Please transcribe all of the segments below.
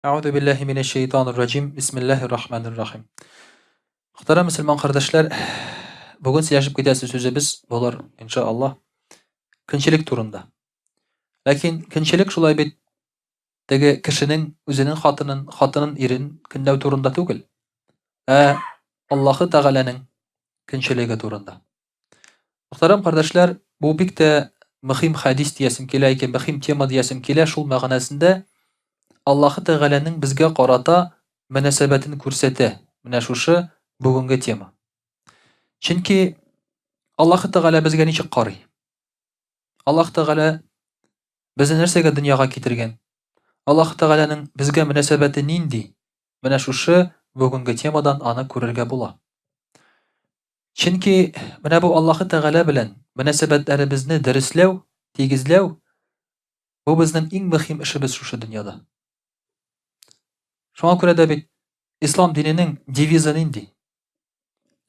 Euzu billahi mineşşeytanirracim. Bismillahirrahmanirrahim. Muhterem Müslüman kardeşler, bugün сөйләшеп кетәсе сүзебез булыр иншаллах көнчелек турында. Ләкин көнчелек шулай бит теге кешенең үзенең хатынын ирен көнләү турында түгел, Аллаһы Тәгаләнең көнчелеге турында. Muhterem kardeşler, bu бик тә мөһим хәдис диясем килә икән, мөһим тема диясем килә, шул мәгънәсендә Аллаһы Тәгаләнең безгә карата мөнәсәбәтен күрсәтә. Менә шушы бүгенге тема. Чөнки Аллаһы Тәгалә безгә ничек карый? Аллаһ Тәгалә безне нәрсәгә дөньяга китергән? Аллаһ Тәгаләнең безгә мөнәсәбәте нинди? Менә шушы бүгенге темадан аны күрергә була. Чөнки менә бу Аллаһы Тәгалә белән мөнәсәбәтләребезне дәресләү, тигезләү бу безнең иң мөһим эшебез шушы дөньяда. Шуңа күрә дә бит ислам диненең девизы нинди?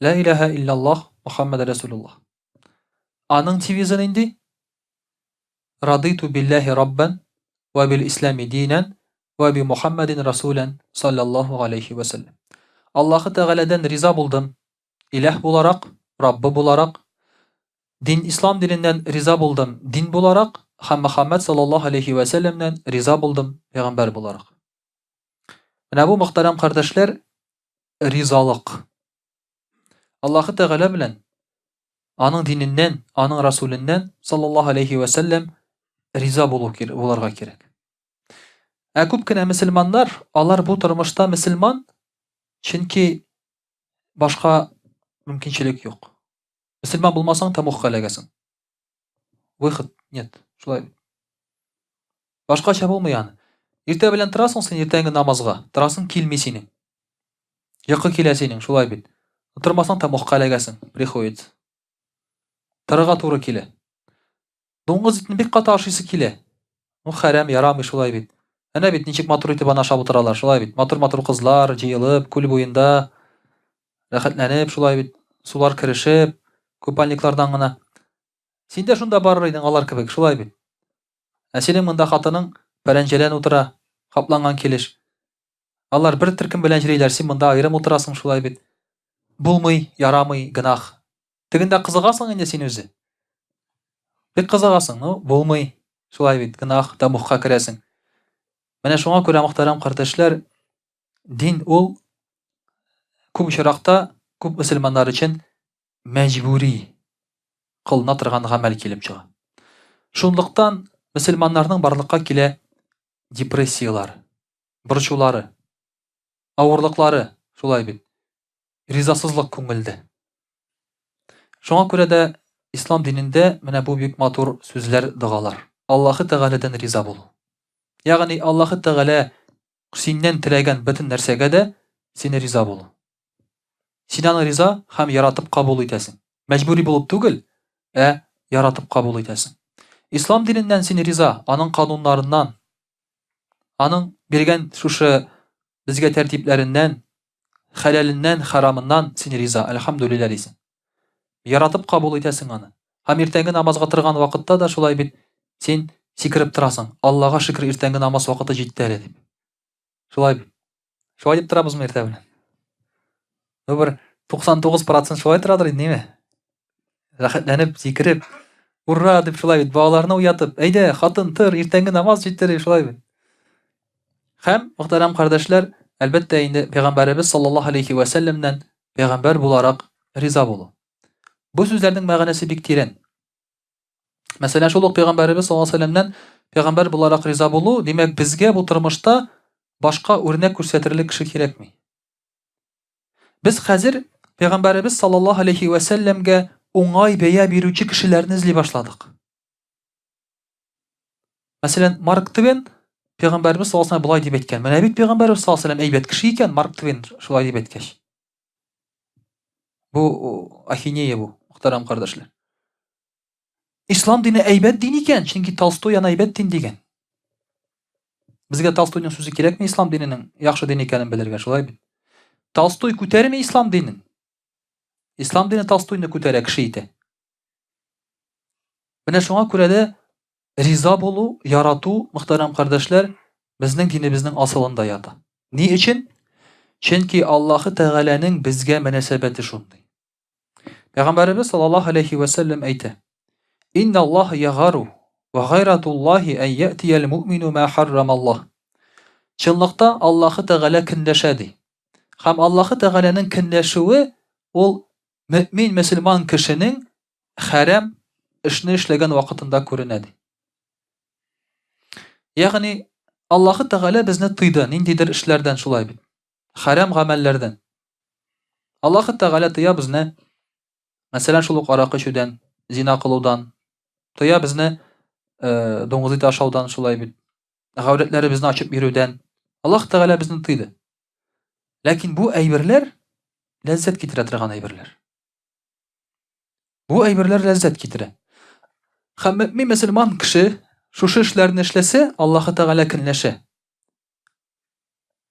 Ла илаха илляллаһ Мухаммад Расулуллаһ. Аның девизы нинди? Радиту биллаһи раббан ва бил ислами динан ва би Мухаммадин расулан саллаллаһу алейхи ва саллям. Аллаһы Тәгаләдән риза булдым. Илаһ буларак, Раббы буларак, дин ислам диненнән риза булдым. Дин буларак һәм Мухаммад саллаллаһу алейхи ва саллямнан риза булдым, пәйгамбәр буларак. Менә бу мөхтәрәм кардәшләр, ризалык. Аллаһы Тәгалә белән, аның диненнән, аның расуленнән саллаллаһу алейхи ва саллям риза буларга кирәк. Күп кенә мөселманнар, алар бу тормышта мөселман, чөнки башка мөмкинчелек юк. Мөселман булмасаң тамук хәләгәсең. Выход нет. Шулай. Башкача булмый аны. Иртә белән торасың син иртәнге намазга, торасың килми синең. Йокы килә синең, шулай бит. Тормасаң тамук хәләгәсең, приходит. Торырга туры килә. Дуңгыз итне бик каты ашыйсы килә. Ну хәрәм, ярамый, шулай бит. Әнә бит ничек матур итеп аны ашап утыралар, шулай бит. Матур-матур кызлар җыелып, күл буенда рәхәтләнеп, шулай бит, сулар керешеп, купальниклардан гына. Син дә шунда барыр идең алар кебек, шулай бит. Синең монда хатының пәрәнҗәлән утыра, капланган килеш. Алар бер төркем белән җырлыйлар, син монда аерым утырасың, шулай бит. Булмый, ярамый, гынах. Тегендә кызыгасың инде син үзе. Бик кызыгасың, ну, булмый, шулай бит, гынах, тамукка керәсең. Менә шуңа күрә мөхтәрәм кардәшләр, дин ул күп очракта күп мөселманнар өчен мәҗбүри кылына торган гамәл килеп чыга. Шунлыктан мөселманнарның барлыкка килә депрессиялары, борчулары, авырлыклары, шулай бит. Ризасызлык күңелдә. Шуңа күрә дә ислам динендә менә бу бик матур сүзләр, дугалар. Аллаһы Тәгаләдән риза булу. Ягъни Аллаһы Тәгалә синнән теләгән бөтен нәрсәгә дә син риза булу. Син аны риза һәм яратып кабул итәсең. Мәҗбүри булып түгел, яратып кабул итәсең. Ислам диненнән син риза, аның кануннарыннан, аның биргән шушы безгә тәртипләреннән, хәләленнән, харамыннан син риза, әлхәмдүлилләh дисең. Яратып кабул итәсең аны. Һәм иртәнге намазга торган вакытта да шулай бит син сикереп торасың. Аллаһга шөкер, иртәнге намаз вакыты җитте әле дип. Шулай бит. Шулай дип торабызмы иртә белән? Бер 99% шулай торадыр инде, ниме? Рәхәтләнеп, сикереп, ура дип шулай бит, балаларны уятып, әйдә, хатын, тор, иртәнге намаз җитте дип шулай бит. Һәм мөхтәрәм кардәшләр, әлбәттә инде пәйгамбәрбез саллаллаһу алейхи ва саллямнан пәйгамбәр буларак риза булу. Бу сүзләрнең мәгънәсе бик тирән. Мәсәлән, шул ук пәйгамбәрбез саллаллаһу алейхи ва саллямнан пәйгамбәр буларак риза булу, димәк, безгә бу тормышта башка үрнәк күрсәтерлек кеше кирәкми. Без хәзер пәйгамбәрбез саллаллаһу алейхи ва саллямгә уңай бәя бирүче кешеләрне эзли башладык. Мәсәлән, Марк Твен пәйгамбәрбез саллаллаһу алейхи ва саллям булай дип әйткән. Менә бит пәйгамбәрбез саллаллаһу алейхи ва саллям әйбәт кеше икән, Марк Твен шулай дип әйткәч. Бу ахинея бу, мөхтәрәм кардәшләр. Ислам дине әйбәт дин икән, чөнки Толстой аны әйбәт дин дигән. Безгә Толстойның сүзе кирәкме ислам диненең яхшы дин икәнен белергә, шулай бит. Толстой күтәрми ислам динен. Ислам дине Толстойны күтәрә, кеше итә. Менә шуңа күрә дә риза булу, ярату, мөхтәрәм кардәшләр, безнең динебезнең асылында ята. Ни өчен? Чөнки Аллаһы Тәгаләнең безгә мөнәсәбәте шундый. Пәйгамбәрбез саллаллаһу алейхи ва саллям әйтә: "Инна Аллаһ ягharу ва гайратуллаһи ан я'тиял муъмину ма харрамаллаһ." Чынлыкта Аллаһы Тәгалә көнләшә ди. Һәм Аллаһы Тәгаләнең көнләшүе ул мөэмин мөселман кешенең хәрам эшне эшләгән вакытында күренә ди. Ягъни Аллаһы Тәгалә безне тыйды ниндидер эшләрдән шулай бит. Хәрам гамәлләрдән. Аллаһы Тәгалә тыя безне, мәсәлән, шул ук аракы эчүдән, зина кылудан, тыя безне дуңгыз ите ашаудан шулай бит. Гаврәтләребезне ачып бирүдән. Аллаһ Тәгалә безне тыйды. Ләкин бу әйберләр ләззәт китерә торган әйберләр. Бу әйберләр ләззәт китерә. Һәм мөэмин мөселман кеше шушы эшләрне эшләсә, Аллаһы Тәгалә көнләшә.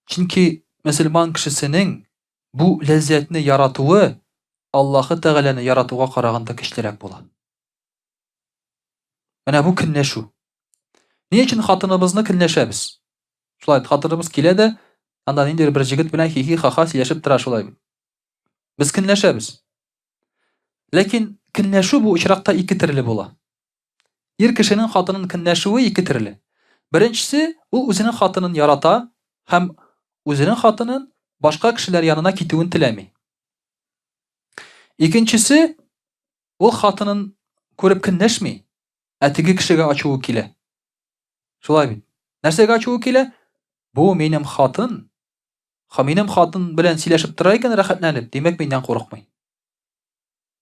Чөнки мөселман кешесенең бу ләззәтне яратуы Аллаһы Тәгаләне яратуга караганда көчлерәк була. Менә бу көнләшү. Ни өчен хатыныбызны көнләшәбез? Шулай хатыныбыз килә дә, анда ниндидер бер җегет белән хихи-хаха сөйләшеп тора шулай бит. Без көнләшәбез. Ләкин көнләшү бу очракта ике төрле була. Ир кешенең хатынын көнләшүе ике төрле. Беренчесе, ул үзенең хатынын ярата һәм үзенең хатынын башка кешеләр янына китүен теләми. Икенчесе, ул хатынын күреп көнләшми, теге кешегә ачуы килә. Шулай бит. Нәрсәгә ачуы килә? Бу минем хатын, минем хатын белән сөйләшеп тора икән рәхәтләнеп, димәк миннән курыкмый.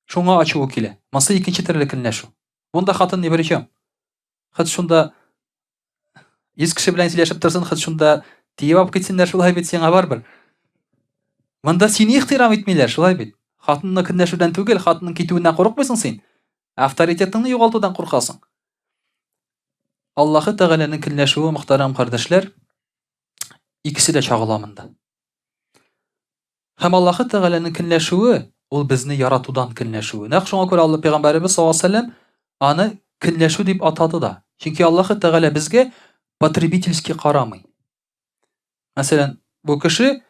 Шуңа ачуы килә. Монсы икенче төрле көнләшү. Бунда хатын ни берчем? Хәт шунда 100 кеше белән сөйләшеп торсын, хәт шунда тиеп алып китсеннәр шулай бит, сиңа барбер. Монда сине ихтирам итмиләр, шулай бит. Хатынны көнләшүдән түгел, хатынның китүеннән курыкмыйсың син. Авторитетыңны югалтудан куркасың. Аллаһы Тәгаләнең көнләшүе, мөхтәрәм кардәшләр, икесе дә чагыла монда. Һәм Аллаһы Тәгаләнең көнләшүе ул безне яратудан көнләшүе. Нәкъ шуңа күрә Алла Пәйгамбәрбез саллаллаһу алейһи ва саллям аны көнләшү дип атады да. Чөнки Аллаһы Тәгалә безгә потребительски карамый. Мәсәлән, бу кеше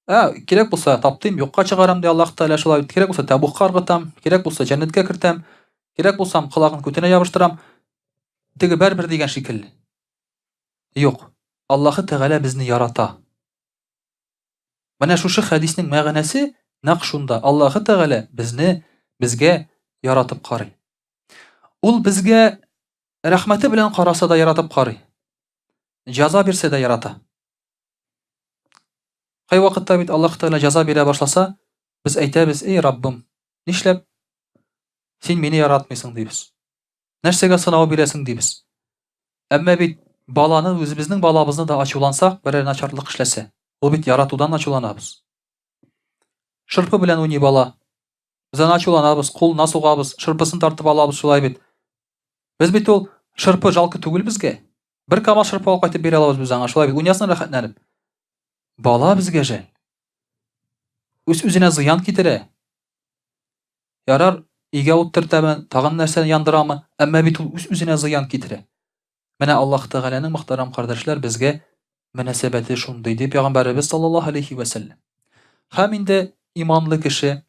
кирәк булса таптым, юкка чыгарам ди Аллаһ Тәгалә шулай. Кирәк булса табукка ыргытам, кирәк булса җәннәткә кертәм, кирәк булсам кылагын күтенә ябыштырам. Теге бер дигән шикелле. Юк. Аллаһы Тәгалә безне ярата. Менә шушы хәдиснең мәгънәсе нәкъ шунда. Аллаһы Тәгалә безгә яратып карый. Ул безгә рәхмәте белән караса да яратып карый. Җәза бирсә дә ярата. Кай вакытта бит Аллаһ Тәгалә җәза бирә башласа, без әйтәбез: "Эй Раббым, нишләп син мине яратмыйсың?" дибез. Нәрсәгә сынау бирәсең дибез. Әмма бит баланы, үзебезнең балабызны да ачулансак, бер начарлык эшләсә, ул бит яратудан ачуланабыз. Шырпы белән уйный бала. Без аны ачуланабыз, кулына сугабыз, шырпысын тартып алабыз шулай бит. Без бит ул шырпы жалкы түгел безгә. Бер камал шырпы алып кайтып бирә алабыз без аңа шулай бит. Уйнасын рәхәтләнеп. Бала безгә жәл. Үз-үзенә зыян китерә. Ярар, өйгә утыртамы, тагын нәрсәне яндырамы, әмма бит ул үз-үзенә зыян китерә. Менә Аллаһ Тәгаләнең мөхтәрәм кардәшләр безгә мөнәсәбәте шундый дип Пәйгамбәрбез саллаллаһу алейхи ва саллям. Һәм инде иманлы кеше,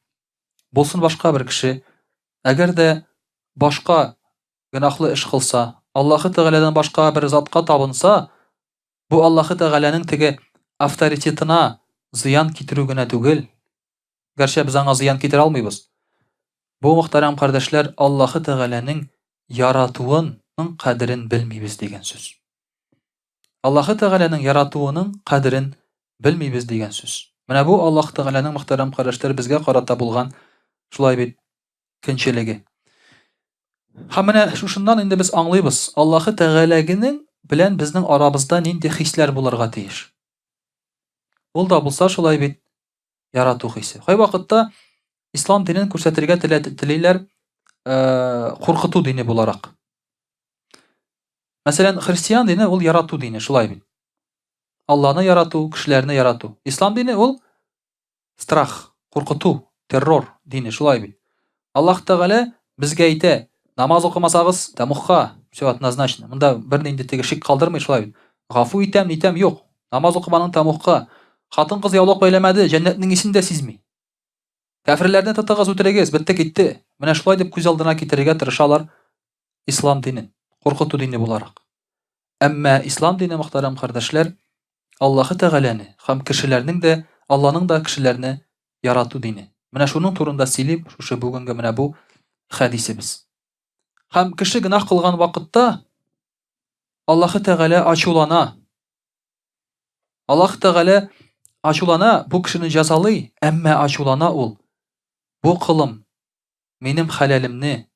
булсын башка бер кеше, әгәр дә башка гөнаһлы эш кылса, Аллаһы Тәгаләдән башка бер затка табынса, бу Аллаһы Тәгаләнең теге авторитетына зыян китерү генә түгел. Гәрчә без аңа зыян китерә алмыйбыз. Бу мөхтәрәм кардәшләр, Аллаһы Тәгаләнең яратуының кадерен белмибез дигән сүз. Аллаһы Тәгаләнең яратуының кадерен белмибез дигән сүз. Менә бу Аллаһ Тәгаләнең мөхтәрәм кардәшләр безгә карата булган шулай бит көнчелеге. Һәм менә шушыннан инде без аңлыйбыз, Аллаһы Тәгаләгенең белән безнең арабызда нинди хисләр булырга тиеш. Ул да булса шулай бит ярату хисе. Кай вакытта ислам динен күрсәтергә телиләр куркыту дине буларак. Мәсәлән, христиан дине ул ярату дине, шулай бит. Алланы ярату, кешеләрне ярату. Ислам дине ул страх, куркыту, террор дине, шулай бит. Аллаһ Тәгалә безгә әйтә: "Намаз укымасагыз, тамухка, все однозначно." Монда бер нинди теге шик калдырмый, шулай бит. Гафу итәм, юк. Намаз укып аның тамукка. Хатын-кыз яулык бәйләмәде, җәннәтнең исен дә сизми. Кафирләрне тотыгыз, үтерегез, бетте китте. Менә шулай дип күз алдына китерергә тырышалар ислам динен, куркыту дине буларак. Әмма ислам дине, мөхтәрәм кардәшләр, Аллаһы Тәгаләне һәм кешеләрнең дә, Алланың да кешеләрне ярату дине. Менә шуның турында сөйлим, шушы бүгенге менә бу хәдисебез. Һәм кеше гөнаһ кылган вакытта Аллаһы Тәгалә ачулана. Аллаһ Тәгалә ачулана, бу кешене җәзалый, әмма ачулана ул. Бу кылым минем хәләлемне,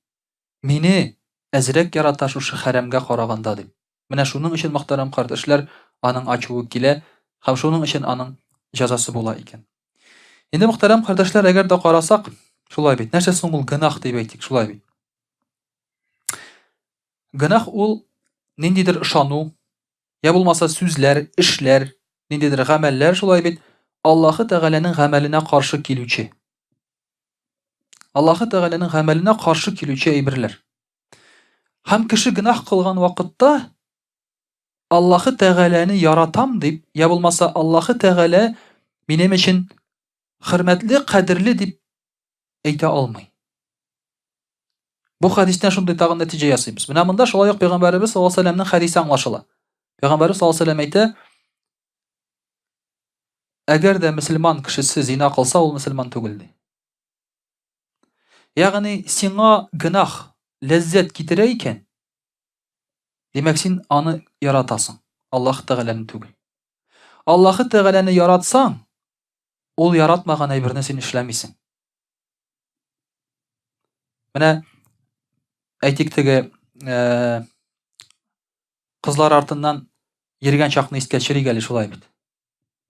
мине әзрәк ярата шушы хәрәмгә караганда дип. Менә шуның өчен, мөхтәрәм кардәшләр, аның ачуы килә һәм шуның өчен аның җәзасы була икән. Инде, мөхтәрәм кардәшләр, әгәр дә карасак, шулай бит. Нәрсә соң ул гөнаһ дип әйтик, шулай бит. Гөнаһ ул ниндидер ышану, я булмаса сүзләр, эшләр, ниндидер гамәлләр, шулай бит, Аллаһы Тәгаләнең гамәленә каршы килүче. Аллаһы Тәгаләнең гамәленә каршы килүче әйберләр. Һәм кеше гөнаһ кылган вакытта Аллаһы Тәгаләне яратам дип, я булмаса Аллаһы Тәгалә минем өчен хөрмәтле, кадерле дип әйтә алмый. Бу хадистән шундый тагын нәтиҗә ясыйбыз. Менә монда шулай ук Пәйгамбәрбез саллаллаһу алейһи ва сәлләмнең хадисе аңлашыла. Пәйгамбәрбез саллаллаһу алейһи ва сәлләм әйтә: әгәр дә мөселман кешесе зина кылса, ул мөселман түгел ди. Ягъни сиңа гөнаһ ләззәт китерә икән, демәк син аны яратасың, Аллаһ Тәгаләне түгел. Аллаһы Тәгаләне яратсаң, ул яратмаган әйберне син эшләмисең. Менә әйтик, теге кызлар артыннан йөргән чакны искә төшерик әле, шулай бит.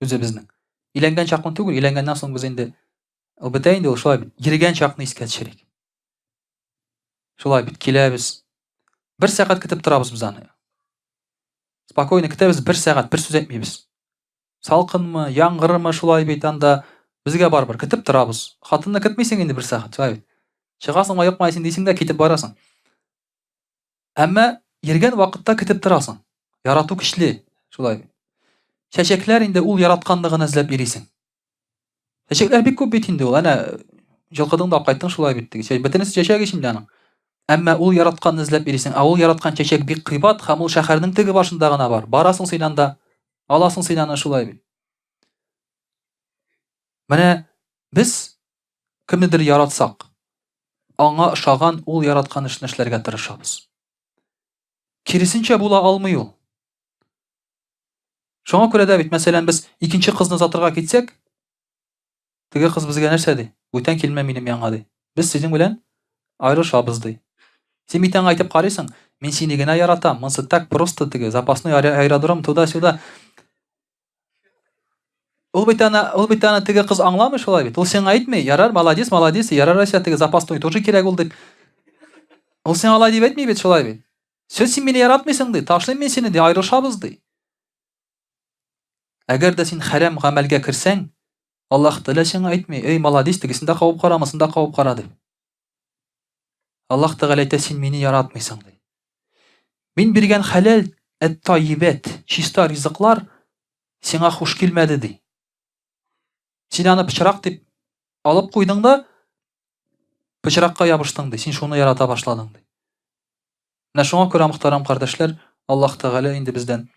Үзебезнең. Иләнгән чакны түгел, иләнгәннән соң без инде ул бетә инде, ул шулай бит. Йөргән чакны искә төшерик. Шулай бит, киләбез. 1 сәгать көтеп торабыз без аны. Спокойно көтәбез, 1 сәгать, бер сүз әйтмибез. Салкынмы, яңгырмы, шулай бит, анда безгә барбыр, көтеп торабыз. Хатынны көтмисең инде 1 сәгать, шулай бит. Чыгасың, аякмайсың дисең дә китеп барасың. Әмма йөргән вакытта көтеп торасың. Ярату көчле, шулай бит. Чәчәкләр инде ул яратканлыгын эзләп йөрисең. Чәчәкләр бик күп бит инде ул. Әнә җылкыдың да кайттың, шулай бит. Бөтенесе чәчәк ичендә аның. Әмма ул яратканны эзләп йөрисең. Ул яраткан чәчәк бик кыйбат һәм ул шәһәрнең теге башында гына бар. Барасың син анда, аласың син аны, шулай бит. Менә без кемнедер яратсак, аңа ошаган ул яраткан эшне эшләргә тырышабыз. Киресенчә була алмый ул. Шуңа күрә дә бит, мәсәлән, без икенче кызны затырга китсәк, теге кыз безгә нәрсә ди? Бүтән килмә минем янга ди. Без синең белән аерышабыз ди. Син битән әйтеп карыйсың, мин сине генә яратам, монсы так просто теге запасной аэродром туда-сюда. Ул бит аны теге кыз аңламый, шулай бит. Ул сиңа әйтми, ярар, молодец, молодец, ярар, Ася, теге запасной тоже кирәк ул дип. Ул сиңа алай дип әйтми бит, шулай бит. Сөз син мине яратмыйсың ди, ташлыйм мин сине ди, аерышабыз ди. Әгәр дә син хәрәм гамәлгә керсәң, Аллаһ Тәгалә сиңа әйтми, эй, молодец, тегесен дә кабып кара, мосын да кабып кара дип. Аллаһ Тәгалә әйтә, син мине яратмыйсың ди. Мин биргән хәләл, әт-тайибат, чиста ризыклар сиңа хуш килмәде ди. Син аны пычрак дип алып куйдың да, пычракка ябыштың ди, син шуны ярата башладың ди. Менә шуңа күрә, мөхтәрәм кардәшләр, Аллаһ Тәгалә инде бездән,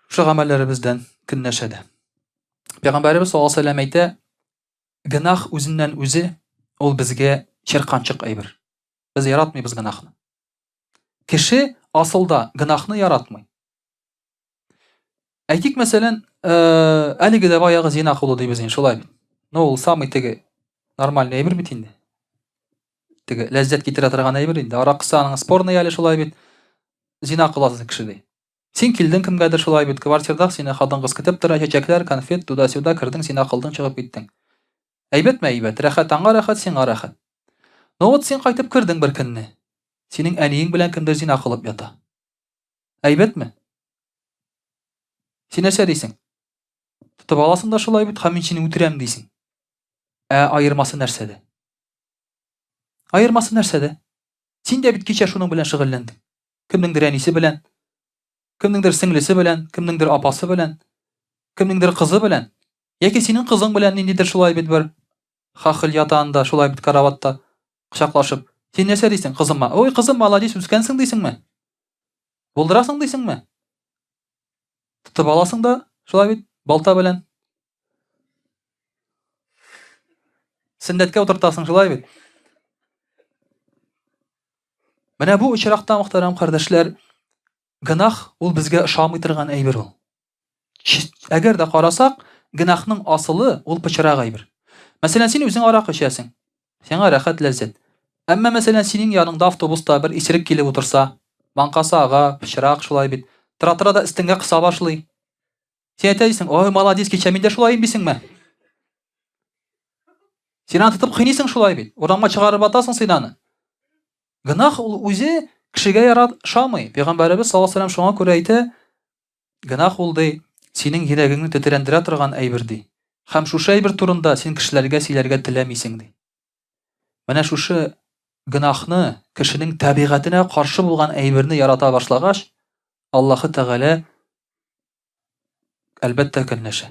шу гамәлләребездән көнләшәдә. Пәйгамбәрбез саллаллаһу алейһи ва сәлләм әйтә, гөнаһ үзеннән үзе ул безгә чирканчык әйбер. Без яратмыйбыз гөнаһны. Кеше асылда гөнаһны яратмый. Әйтик, мәсәлән, әлеге дә баягы зина кылу дибез инде, шулай бит. Ну, ул самый теге нормальный әйбер бит инде. Теге ләззәт китерә торган әйбер инде. Аракысы аның спорный әле, шулай бит. Зина кыласыз кеше ди. Син килдең кемгәдер, шулай бит, квартирада сине хатын-кыз көтеп тора, чәчәкләр, конфет, туда-сюда, кирдең, син акылдың, чыгып киттең. Әйбәтме әйбәт, рәхәт, аңа рәхәт, сиңа рәхәт. Ну вот син кайтып кирдең бер көнне. Синең әниең белән кемдер зина кылып ята. Әйбәтме? Син нәрсә дисең? Тотып аласың да, шулай бит, һәм мин сине үтерәм дисең. Аермасы нәрсәдә? Аермасы нәрсәдә? Син дә бит кичә шуның белән шөгыльләндең. Кемнеңдер әнисе белән, кемнеңдер сеңлесе белән, кемнеңдер апасы белән, кемнеңдер кызы белән, яки синең кызың белән ниндидер шулай бит бер хахил ятанда, шулай бит караватта кочаклашып, син нәрсә дисең кызыма? Ой, кызым, молодец, үскәнсең дисеңме? Булдырасың дисеңме? Тотып аласың да, шулай бит балта белән сөннәткә утыртасың, шулай бит. Менә бу очракта, мөхтәрәм кардәшләр, гынах ул безгә ошамый торган әйбер ул. Әгәр дә карасак, гынахның асылы ул пычрак әйбер. Мәсәлән, син үзең арак эчәсең. Сиңа рәхәт, ләззәт. Әмма мәсәлән, синең яныңда автобуста бер исерек килеп утырса, маңкасы ага, пычрак шулай бит. Тора-тора да өстеңгә кыса башлый. Син әйтәсең, ой, молодец, кичә мин дә шулай бисеңме? Син аны тотып кыйныйсың шулай бит. Урамга чыгарып атасың син аны. Гынах ул үзе кешегә яратмый. Пәйгамбәрбез саллаллаһу алейһи ва сәллям шуңа күрә әйтә, гынах ул ди, синең йөрәгеңне тетрәндерә торган әйбер ди. Һәм шушы әйбер турында син кешеләргә сөйләргә теләмисең ди. Менә шушы гынахны, кешенең табигатенә каршы булган әйберне ярата башлагач, Аллаһы Тәгалә әлбәттә көнләшә.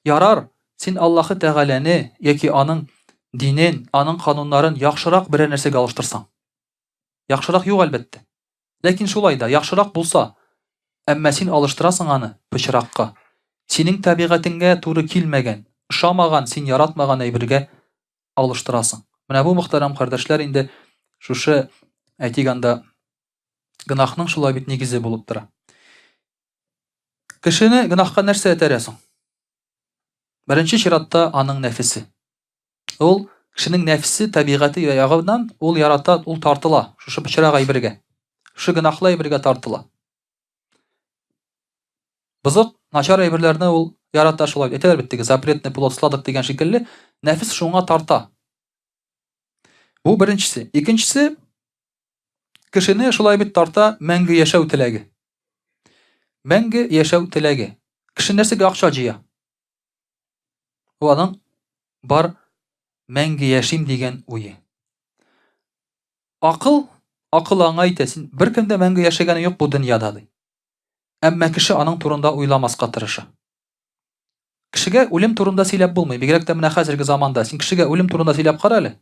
Ярар, син Аллаһы Тәгаләне яки аның динен, аның кануннарын яхшырак берәр нәрсәгә алыштырсаң. Яхшырак юк әлбәттә. Ләкин шулай да яхшырак булса, әмма син алыштырасың аны пычракка. Синең табигатеңгә туры килмәгән, ошамаган, син яратмаган әйбергә алыштырасың. Менә бу мөхтәрәм кардәшләр инде шушы әйтик анда гынахның шулай бит нигезе булып тора. Кешене гынахка нәрсә этәрә соң? Беренче чиратта аның нәфесе. Ул кешенең нәфсе табигаты ягыннан ул ярата, ул тартыла шушы пычрак әйбергә. Шушы гынахлы әйбергә тартыла. Бызык, начар әйберләрне ул ярата шулай. Әйтәләр бит теге запретный плод сладок дигән шикелле, нәфес шуңа тарта. Бу беренчесе. Икенчесе, кешене шулай бит тарта мәңге яшәү теләге. Мәңге яшәү теләге. Кеше нәрсәгә акча җыя? Ул аның бар мәңге яшим дигән уе. Акыл аңа әйтә, син беркем дә мәңге яшәгәне юк бу дөньяда ди. Әмма кеше аның турында уйламаска тырыша. Кешегә үлем турында сөйләп булмый. Бигрәк тә менә хәзерге заманда син кешегә үлем турында сөйләп кара әле.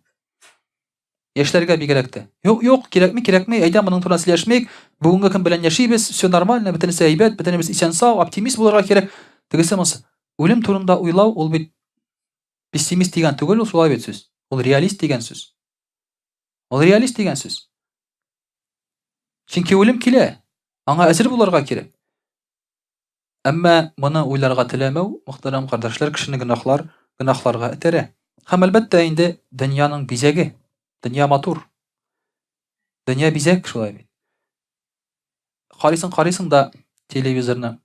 Яшьләргә бигрәк тә. Юк, кирәкми, әйдә моның турында сөйләшмәйек. Бүгенге көн белән яшибез, все нормально, бөтенесе әйбәт, бөтенебез исән сау, оптимист булырга кирәк. Тегесе монсы. Үлем турында уйлау ул бит пессимист дигән түгел, ул шулай бит сүз. Ул реалист дигән сүз. Ул реалист дигән сүз. Чөнки үлем килә. Аңа әзер булырга кирәк. Әмма моны уйларга теләмәү, мөхтәрәм кардәшләр, кешене гынахларга этәрә. Һәм әлбәттә инде дөньяның бизәге. Дөнья матур. Дөнья бизәк шулай бит. Карыйсың да телевизорны.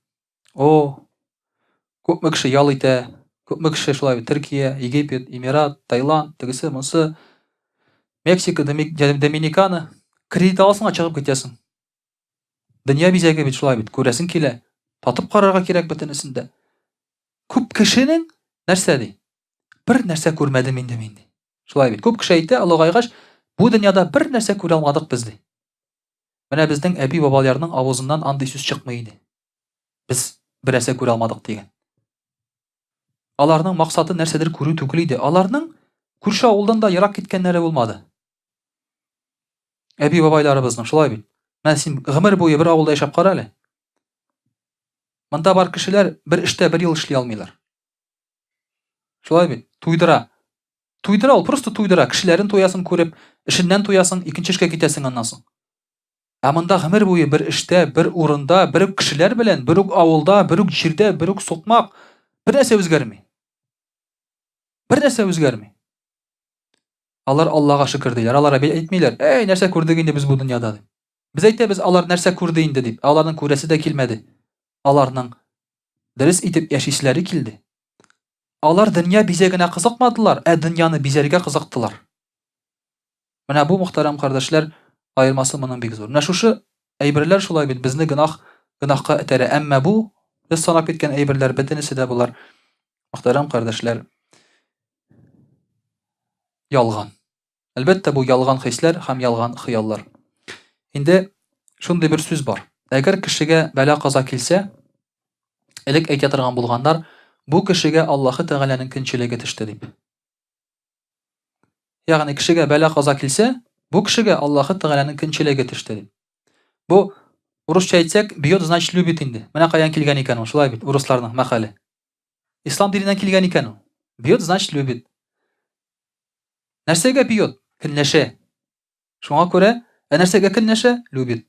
Күпме кеше ял итә, күпме кеше шулай бит. Төркия, Египет, Эмират, Таиланд, тегесе, монсы, Мексика, Доминикана. Кредит аласың, чыгып китәсең. Дөнья бизәге бит шулай бит. Күрәсең килә. Татып карарга кирәк бөтенесендә. Күп кешенең нәрсә ди? Бер нәрсә күрмәдем инде мин ди. Шулай бит. Күп кеше әйтә, алгайгач, бу дөньяда бер нәрсә күрә алмадык без ди. Менә безнең әби бабаларның авызыннан андый сүз чыкмый иде. Без бер нәрсә күрә алмадык дигән. Аларның максаты нәрсәдер күрү түгел иде. Аларның күрше авылдан да ярак киткәннәре булмады. Әби бабайларыбызның шулай бит. Менә син гомер буе бер авылда яшәп кара әле. Монда бар кешеләр бер эштә бер ел эшли алмыйлар. Шулай бит. Туйдыра, ул просто туйдыра. Кешеләрен туясын күреп, эшеннән туясын, икенче эшкә китәсең аннан соң. Ә монда гомер буе бер эштә, бер урында, бер үк кешеләр белән, бер үк авылда, бер үк җирдә, бер үк сукмак, бер нәрсә үзгәрми. Бер нәрсә үзгәрми. Алар Аллаһка шөкер диләр. Алар әйтмиләр, "Эй, нәрсә күрдек инде без бу дөньяда" дип. Без әйтәбез, алар нәрсә күрде инде дип. Аларның күрәсе дә килмәде. Аларның дөрес итеп яшисләре килде. Алар дөнья бизәгенә кызыкмадылар, дөньяны бизәргә кызыктылар. Менә бу мөхтәрәм кардәшләр, аермасы моның бик зур. Менә шушы әйберләр шулай бит безне гынахка этәрә. Әмма бу без санап киткән әйберләр бөтенесе дә булар, мөхтәрәм кардәшләр, ялган. Әлбәттә бу ялган хисләр һәм ялган хыяллар. Инде шундый бер сүз бар. Әгәр кешегә бәла-каза килсә, элек әйтә торган булганнар, бу кешегә Аллаһы Тәгаләнең көнчелеге төште дип. Ягъни кешегә бәла-каза килсә, бу кешегә Аллаһы Тәгаләнең көнчелеге төште дип. Бу урысча әйтсәк, бьет значит любит инде. Менә каян килгән икән ул, шулай бит, урысларның мәкале. Ислам диненнән килгән икән ул. Бьет значит любит. Нәрсәгә бьет? Көнләшә. Шуңа күрә, нәрсәгә көнләшә? Любит.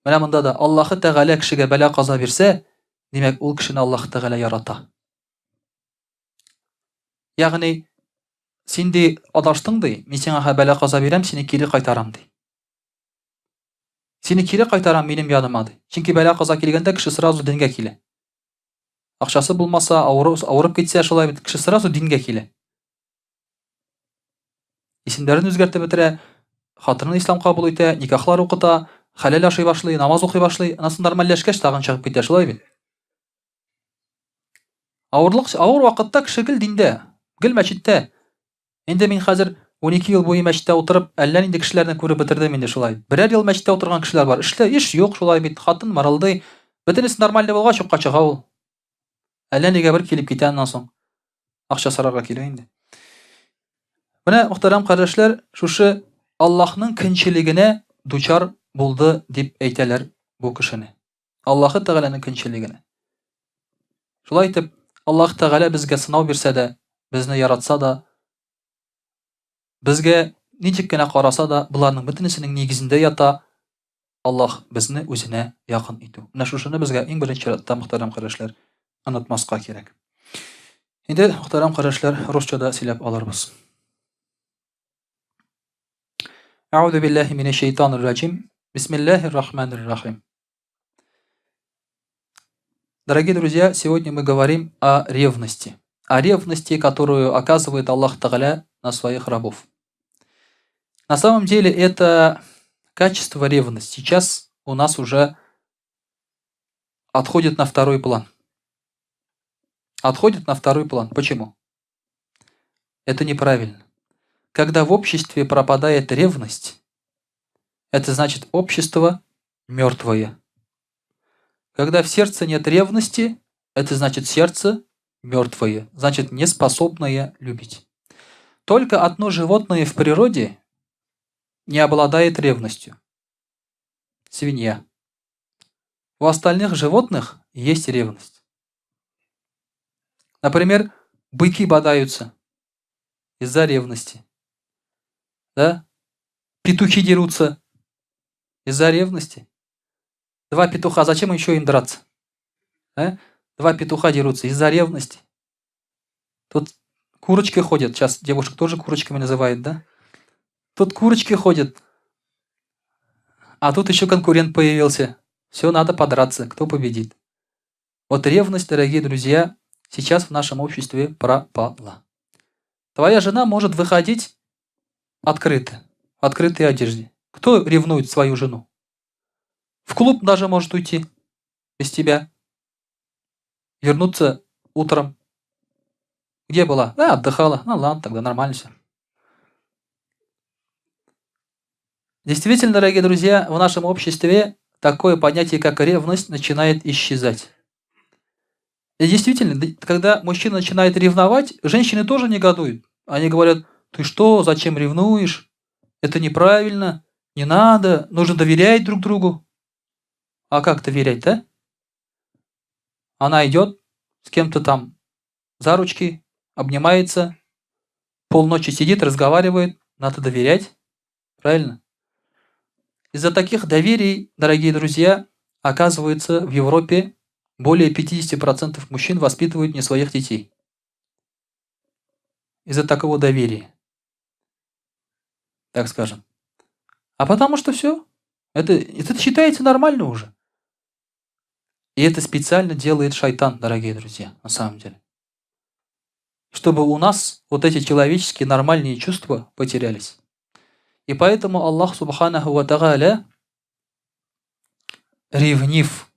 Менә монда да Аллаһы Тәгалә кешегә бәла-каза бирсә, димәк ул кешене Аллаһы Тәгалә ярата. Ягъни син ди адаштың ди, мин сиңа бәла-каза бирәм, сине кире кайтарам ди. Сине кире кайтарам минем яныма ди. Чөнки бәла-каза килгәндә кеше сразу дингә килә. Акчасы булмаса, авырып китсә, шулай бит кеше сразу дингә килә. Исемнәрен үзгәртеп бетерә, хатынын ислам кабул итә, никахлар укыта, хәләл ашый башлый, намаз укый башлый, анысы нормальләшкәч тагын чыгып китә, шулай бит. Авыр вакытта кеше гел диндә, гел мәчеттә. Инде мин хәзер 12 ел буе мәчеттә утырып, әллә нинди кешеләрне күреп бетердем инде шулай. Берәр ел мәчеттә утырган кешеләр бар. Эш юк, шулай бит, хатын мырылдый. Бөтенесе нормаль булгач юкка чыга ул. Әллә нигә бер килеп китә аннан соң. Акча сарарга килә инде. Менә мөхтәрәм кардәшләр, шушы Аллаһның көнчелегенә дучар булды дип әйтәләр бу кешене. Аллаһы Тәгаләнең көнчелегенә. Шулай итеп, Аллаһ Тәгалә безгә сынау бирсә дә, безне яратса да, безгә ничек кенә караса да, буларның бөтенесенең нигезендә ята Аллаһ безне үзенә якын итү. Менә шушыны безгә иң беренче чиратта мөхтәрәм кардәшләр онытмаска кирәк. Инде мөхтәрәм кардәшләр, русчада сөйләп алырбыз. А'удhu billahi minash shaitanir rajim. Бисмиллахир рахманир рахим. Дорогие друзья, сегодня мы говорим о ревности. О ревности, которую оказывает Аллах Тааля на своих рабов. На самом деле это качество ревности сейчас у нас уже отходит на второй план. Отходит на второй план. Почему? Это неправильно. Когда в обществе пропадает ревность, это значит общество мертвое. Когда в сердце нет ревности, это значит сердце мертвое, значит неспособное любить. Только одно животное в природе не обладает ревностью. Свинья. У остальных животных есть ревность. Например, быки бодаются из-за ревности. Да? Петухи дерутся из-за ревности. Два петуха, зачем еще им драться? А? Два петуха дерутся из-за ревности. Тут курочки ходят, сейчас девушек тоже курочками называют, да? Тут курочки ходят, а тут еще конкурент появился. Все, надо подраться, кто победит. Вот ревность, дорогие друзья, сейчас в нашем обществе пропала. Твоя жена может выходить открыто, в открытой одежде. Кто ревнует свою жену? В клуб даже может уйти без тебя. Вернуться утром. Где была? Отдыхала. Ну ладно, тогда нормально все. Действительно, дорогие друзья, в нашем обществе такое понятие, как ревность, начинает исчезать. И действительно, когда мужчина начинает ревновать, женщины тоже негодуют. Они говорят: ты что, зачем ревнуешь? Это неправильно, не надо, нужно доверять друг другу. А как доверять, да? Она идет с кем-то там за ручки, обнимается, полночи сидит, разговаривает, надо доверять, правильно? Из-за таких доверий, дорогие друзья, оказывается, в Европе более 50% мужчин воспитывают не своих детей. Из-за такого доверия, так скажем. А потому что все, это считается нормально уже. И это специально делает шайтан, дорогие друзья, на самом деле. Чтобы у нас вот эти человеческие нормальные чувства потерялись. И поэтому Аллах Субханаху ва Тааля ревнив,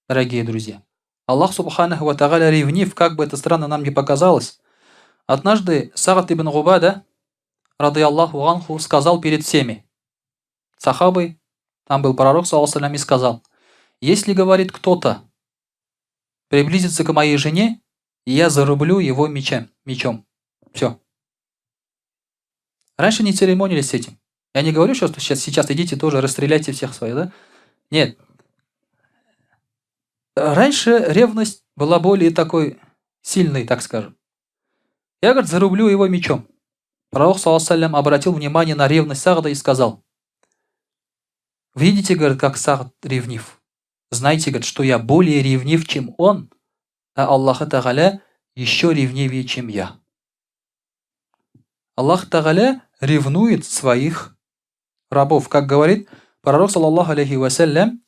дорогие друзья. Аллах Субханаху ва Тааля ревнив, как бы это странно нам не показалось. Однажды Саад ибн Убада, рады Аллаху анху, сказал перед всеми сахабой, там был пророк, саллаллаху алейхи ва саллям, и сказал: Если, говорит, кто-то приблизится к моей жене, я зарублю его мечом. Все. Раньше не церемонились с этим. Я не говорю, что сейчас идите тоже расстреляйте всех своих, да? Нет. Раньше ревность была более такой сильной, так скажем. Я, говорит, зарублю его мечом. Пророк, саллаллаху обратил внимание на ревность Сагда и сказал: видите, говорит, как Сагд ревнив. Знаете, говорит, что я более ревнив, чем он, а Аллах Тааля еще ревнивее, чем я. Аллах Тааля ревнует своих рабов. Как говорит пророк, саллаллаху алейхи вассалям: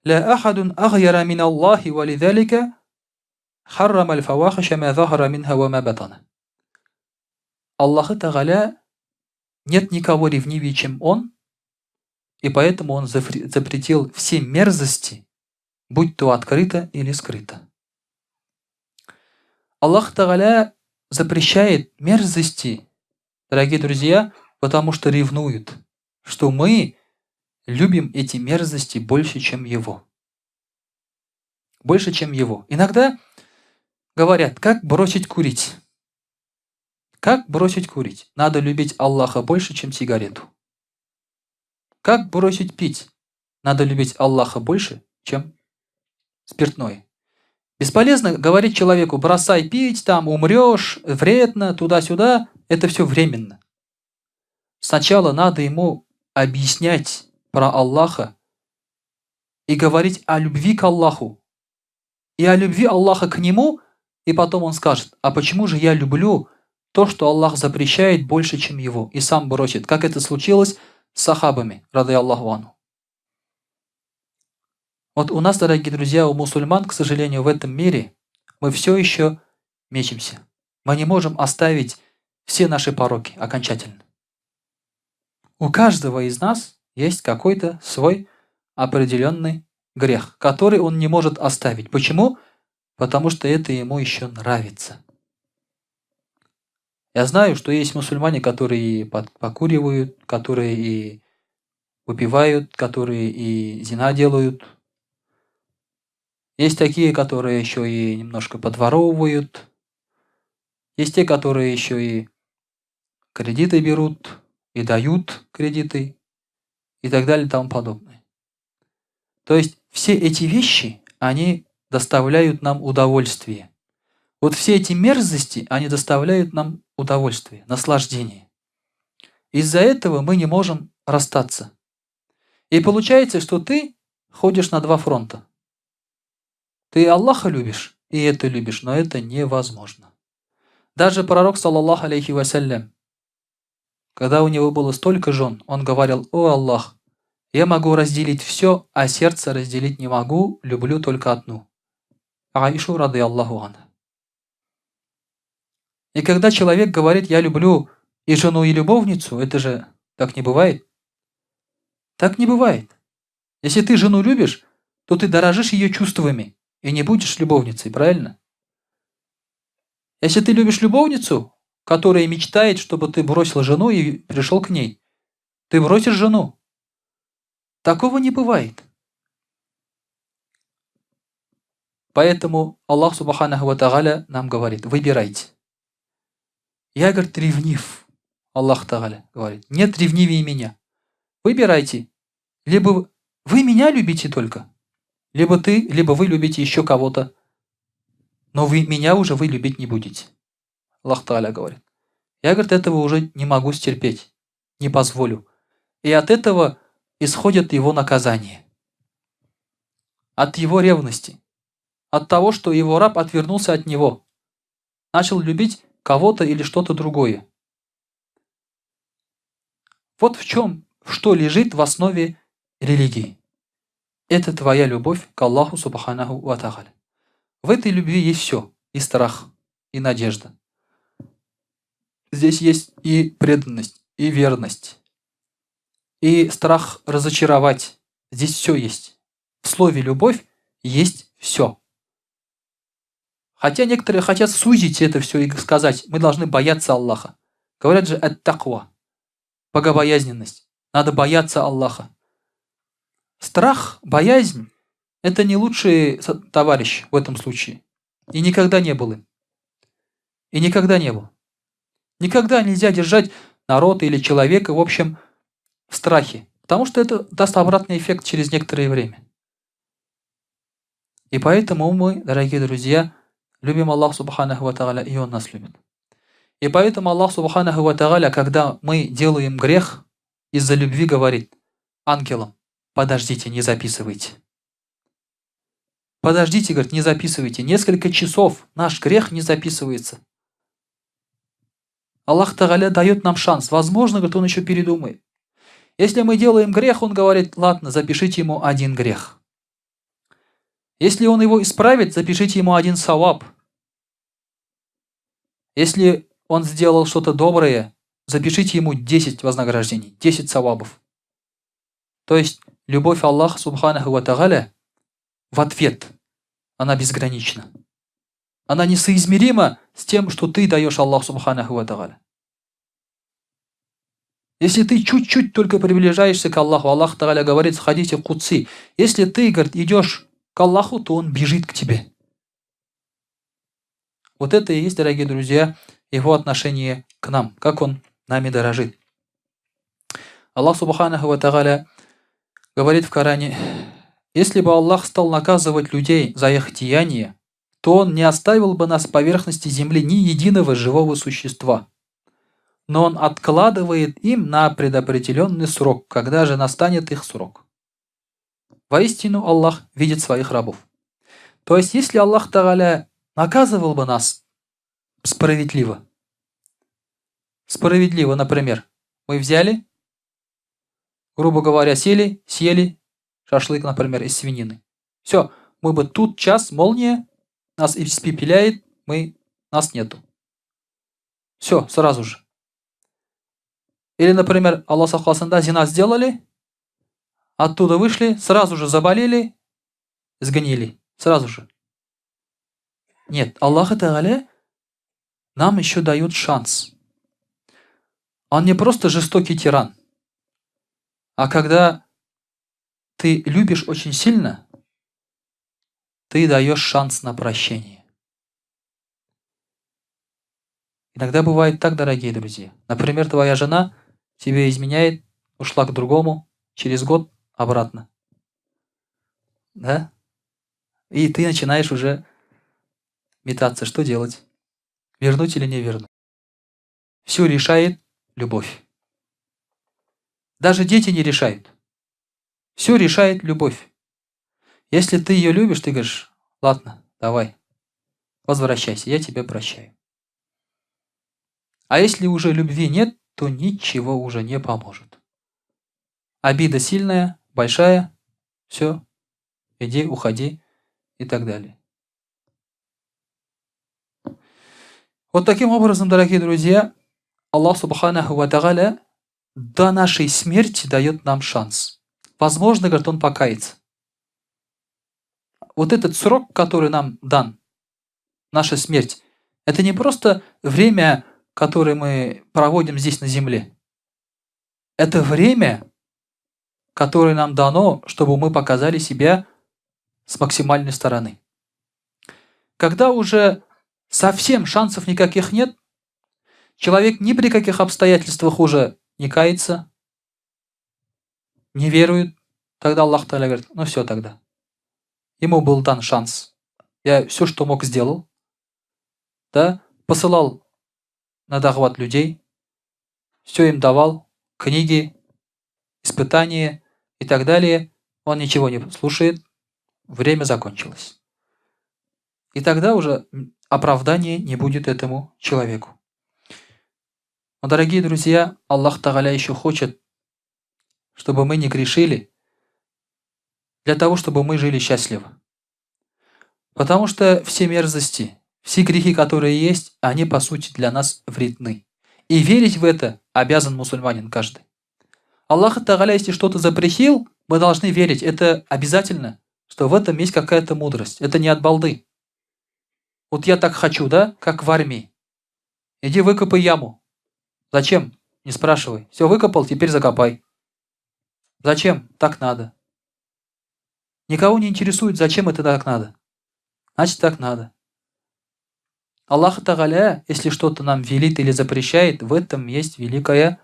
«Ла ахадун агьяра мин Аллахи ва лидалика харрама аль-фавахиша ма захара минха ва ма батана». Аллах Тааля нет никого ревнивее, чем он, и поэтому он запретил все мерзости, будь то открыто или скрыто. Аллах Тааля запрещает мерзости, дорогие друзья, потому что ревнует, что мы любим эти мерзости больше, чем его. Больше, чем его. Иногда говорят, как бросить курить. Как бросить курить? Надо любить Аллаха больше, чем сигарету. Как бросить пить? Надо любить Аллаха больше, чем спиртное. Бесполезно говорить человеку: бросай пить, там умрешь, вредно, туда-сюда. Это все временно. Сначала надо ему объяснять про Аллаха и говорить о любви к Аллаху. И о любви Аллаха к нему, и потом он скажет: а почему же я люблю то, что Аллах запрещает, больше, чем его, и сам бросит, как это случилось с сахабами, рады Аллаху анху. Вот у нас, дорогие друзья, у мусульман, к сожалению, в этом мире мы все еще мечемся. Мы не можем оставить все наши пороки окончательно. У каждого из нас есть какой-то свой определенный грех, который он не может оставить. Почему? Потому что это ему еще нравится. Я знаю, что есть мусульмане, которые покуривают, которые и выпивают, которые и зина делают. Есть такие, которые еще и немножко подворовывают. Есть те, которые еще и кредиты берут, и дают кредиты, и так далее и тому подобное. То есть все эти вещи, они доставляют нам удовольствие. Вот все эти мерзости, они доставляют нам удовольствие, наслаждение. Из-за этого мы не можем расстаться. И получается, что ты ходишь на два фронта. Ты Аллаха любишь, и это любишь, но это невозможно. Даже пророк, саллаллаху алейхи вассалям, когда у него было столько жен, он говорил: «О Аллах, я могу разделить все, а сердце разделить не могу, люблю только одну». Аишу, рады Аллаху анха. И когда человек говорит: «Я люблю и жену, и любовницу», это же так не бывает. Так не бывает. Если ты жену любишь, то ты дорожишь ее чувствами и не будешь любовницей, правильно? Если ты любишь любовницу, которая мечтает, чтобы ты бросил жену и пришел к ней, ты бросишь жену. Такого не бывает. Поэтому Аллах Субханаху ва Тааля нам говорит: выбирайте. Я, говорит, ревнив. Аллах Тааля говорит: нет ревнивее меня. Выбирайте. Либо вы меня любите только, либо вы любите еще кого-то, но меня уже вы любить не будете. Аллах Тааля говорит. Я, говорит, этого уже не могу стерпеть, не позволю. И от этого исходит его наказание. От его ревности. От того, что его раб отвернулся от него. Начал любить кого-то или что-то другое. Вот что лежит в основе религии. Это твоя любовь к Аллаху Субханаху ва Тааля. В этой любви есть все. И страх, и надежда. Здесь есть и преданность, и верность, и страх разочаровать. Здесь все есть. В слове «любовь» есть все. Хотя некоторые хотят сузить это все и сказать: мы должны бояться Аллаха. Говорят же ат-таква, богобоязненность. Надо бояться Аллаха. Страх, боязнь это не лучший товарищ в этом случае. И никогда не был им. И никогда не был. Никогда нельзя держать народ или человека, в общем, в страхе. Потому что это даст обратный эффект через некоторое время. И поэтому мы, дорогие друзья, любим Аллах Субханаху ва Тааля, и Он нас любит. И поэтому Аллах Субханаху ва Тааля, когда мы делаем грех, из-за любви говорит ангелам: подождите, не записывайте. Подождите, говорит, не записывайте. Несколько часов наш грех не записывается. Аллах Тааля дает нам шанс. Возможно, говорит, Он еще передумает. Если мы делаем грех, Он говорит: ладно, запишите ему один грех. Если Он его исправит, запишите ему один саваб. Если он сделал что-то доброе, запишите ему 10 вознаграждений, 10 савабов. То есть любовь Аллаха Субханаху ва Тааля в ответ, она безгранична. Она несоизмерима с тем, что ты даешь Аллаху Субханаху ва Тааля. Если ты чуть-чуть только приближаешься к Аллаху, Аллах Тааля говорит в хадисе Кудси: если ты, говорит, идешь к Аллаху, то Он бежит к тебе. Вот это и есть, дорогие друзья, Его отношение к нам, как Он нами дорожит. Аллах Субханаху ва Тааля говорит в Коране: если бы Аллах стал наказывать людей за их деяния, то Он не оставил бы нас с поверхности земли ни единого живого существа. Но Он откладывает им на предопределенный срок, когда же настанет их срок. Воистину Аллах видит своих рабов. То есть, если Аллах Тааля наказывал бы нас справедливо, например, мы взяли, грубо говоря, съели шашлык, например, из свинины. Все, мы бы тут час, молния, нас испепеляет, нас нету. Все, сразу же. Или, например, Аллах сахласында зина сделали, оттуда вышли, сразу же заболели, сгнили. Сразу же. Нет, Аллах Тааля нам еще дает шанс. Он не просто жестокий тиран, а когда ты любишь очень сильно, ты даешь шанс на прощение. Иногда бывает так, дорогие друзья. Например, твоя жена тебе изменяет, ушла к другому, через год обратно. Да? И ты начинаешь уже метаться, что делать? Вернуть или не вернуть? Все решает любовь. Даже дети не решают. Все решает любовь. Если ты ее любишь, ты говоришь: ладно, давай, возвращайся, я тебя прощаю. А если уже любви нет, то ничего уже не поможет. Обида сильная, большая, все, иди, уходи и так далее. Вот таким образом, дорогие друзья, Аллах Субханаху ва Тааля до нашей смерти дает нам шанс. Возможно, говорит, Он покается. Вот этот срок, который нам дан, наша смерть, это не просто время, которое мы проводим здесь на земле. Это время, которое нам дано, чтобы мы показали себя с максимальной стороны. Когда уже совсем шансов никаких нет, человек ни при каких обстоятельствах уже не кается, не верует, тогда Аллах Тааля говорит: ну все тогда. Ему был дан шанс. Я все, что мог, сделал. Да? Посылал на дахват людей, все им давал, книги, испытания и так далее. Он ничего не слушает, время закончилось. И тогда уже оправдания не будет этому человеку. Но, дорогие друзья, Аллах Тааля еще хочет, чтобы мы не грешили, для того, чтобы мы жили счастливо. Потому что все мерзости, все грехи, которые есть, они по сути для нас вредны. И верить в это обязан мусульманин каждый. Аллах Тааля, если что-то запретил, мы должны верить. Это обязательно, что в этом есть какая-то мудрость. Это не от балды. Вот я так хочу, да, как в армии. Иди выкопай яму. Зачем? Не спрашивай. Все, выкопал, теперь закопай. Зачем? Так надо. Никого не интересует, зачем это так надо. Значит, так надо. Аллах Тааля, если что-то нам велит или запрещает, в этом есть великая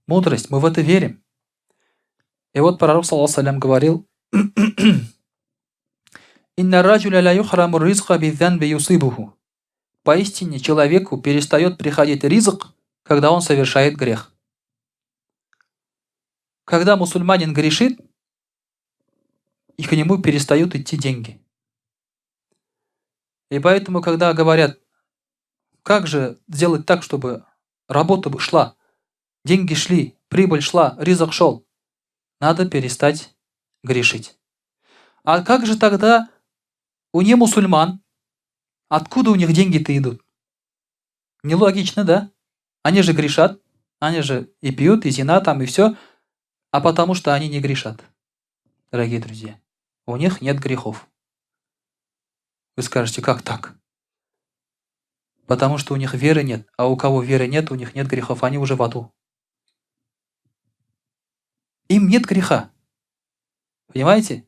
мудрость. Мы в это верим. И вот пророк, саллаллаху алейхи говорил: «Инна раджуля ла юхраму ризка бидзанби юсибуху». Поистине человеку перестает приходить ризк, когда он совершает грех. Когда мусульманин грешит, и к нему перестают идти деньги. И поэтому, когда говорят, как же сделать так, чтобы работа шла, деньги шли, прибыль шла, ризк шел, надо перестать грешить. А как же тогда у немусульман, откуда у них деньги-то идут? Нелогично, да? Они же грешат, они же и пьют, и зина там, и все, а потому что они не грешат. Дорогие друзья, у них нет грехов. Вы скажете, как так? Потому что у них веры нет, а у кого веры нет, у них нет грехов, они уже в аду. Им нет греха. Понимаете?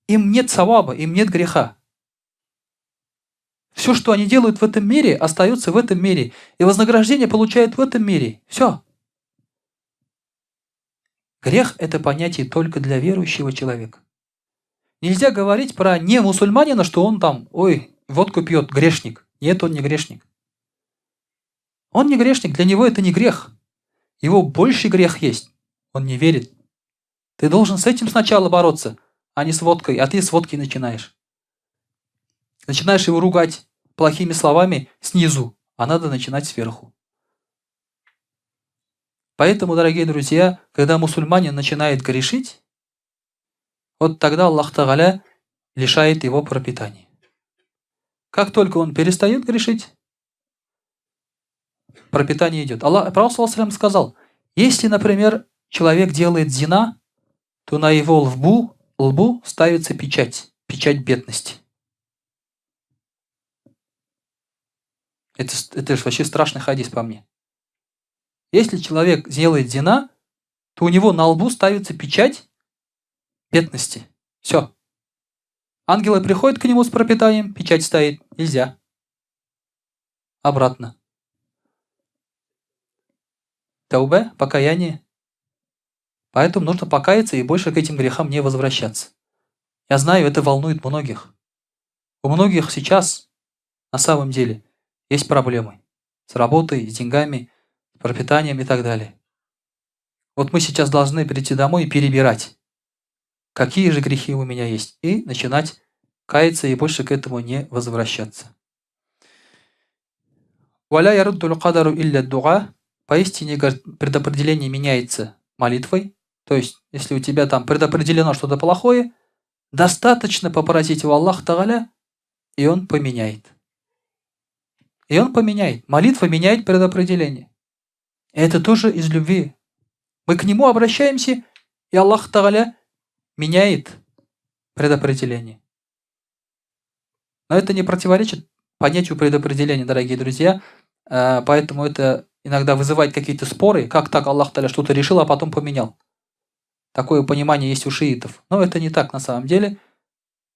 Им нет саваба, им нет греха. Все, что они делают в этом мире, остается в этом мире. И вознаграждение получают в этом мире. Все. Грех – это понятие только для верующего человека. Нельзя говорить про немусульманина, что он там, ой, водку пьет, грешник. Нет, он не грешник. Он не грешник, для него это не грех. Его больше грех есть. Он не верит. Ты должен с этим сначала бороться, а не с водкой, а ты с водки начинаешь. Начинаешь его ругать плохими словами снизу, а надо начинать сверху. Поэтому, дорогие друзья, когда мусульманин начинает грешить, вот тогда Аллах Тааля лишает его пропитания. Как только он перестает грешить, пропитание идет. Пророк саллаллаху сказал, если, например, человек делает зина, то на его лбу ставится печать бедности. Это же вообще страшный хадис по мне. Если человек делает зина, то у него на лбу ставится печать бедности. Все. Ангелы приходят к нему с пропитанием, печать стоит. Нельзя. Обратно. Таубе, покаяние. Поэтому нужно покаяться и больше к этим грехам не возвращаться. Я знаю, это волнует многих. У многих сейчас, на самом деле, есть проблемы. С работой, с деньгами, с пропитанием и так далее. Вот мы сейчас должны прийти домой и перебирать, какие же грехи у меня есть, и начинать каяться и больше к этому не возвращаться. «Валя яруддуль кадару илля дуа». Поистине, предопределение меняется молитвой. То есть, если у тебя там предопределено что-то плохое, достаточно попросить у Аллаха Тааля, и Он поменяет. И Он поменяет. Молитва меняет предопределение. И это тоже из любви. Мы к Нему обращаемся, и Аллах Тааля меняет предопределение. Но это не противоречит понятию предопределения, дорогие друзья. Поэтому это иногда вызывает какие-то споры, как так Аллах Тааля что-то решил, а потом поменял. Такое понимание есть у шиитов. Но это не так на самом деле.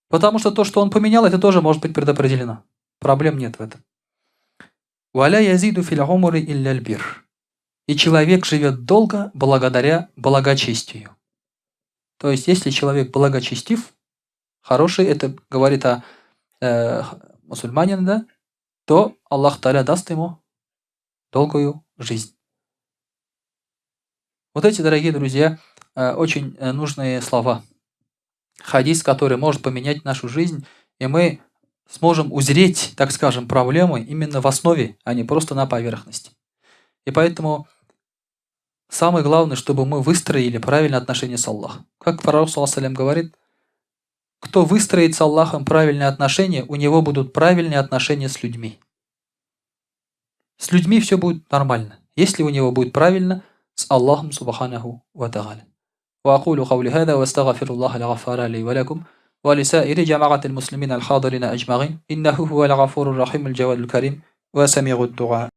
Потому что то, что он поменял, это тоже может быть предопределено. Проблем нет в этом. «Валя язиду фил умри илля аль-бир». И человек живет долго благодаря благочестию. То есть, если человек благочестив, хороший, это говорит о мусульманине, да, то Аллах Тааля даст ему долгую жизнь. Вот эти, дорогие друзья, очень нужные слова. Хадис, который может поменять нашу жизнь, и мы сможем узреть, так скажем, проблемы именно в основе, а не просто на поверхности. И поэтому самое главное, чтобы мы выстроили правильные отношения с Аллахом. Как пророк саллаллаху алейхи говорит, кто выстроит с Аллахом правильные отношения, у него будут правильные отношения с людьми. С людьми все будет нормально, если у него будет правильно с Аллахом субханаху ва тааля. وأقول قولي هذا وأستغفر الله الغفار لي ولكم ولسائر جماعة المسلمين الحاضرين أجمعين إنه هو الغفور الرحيم الجواد الكريم وسميع الدعاء.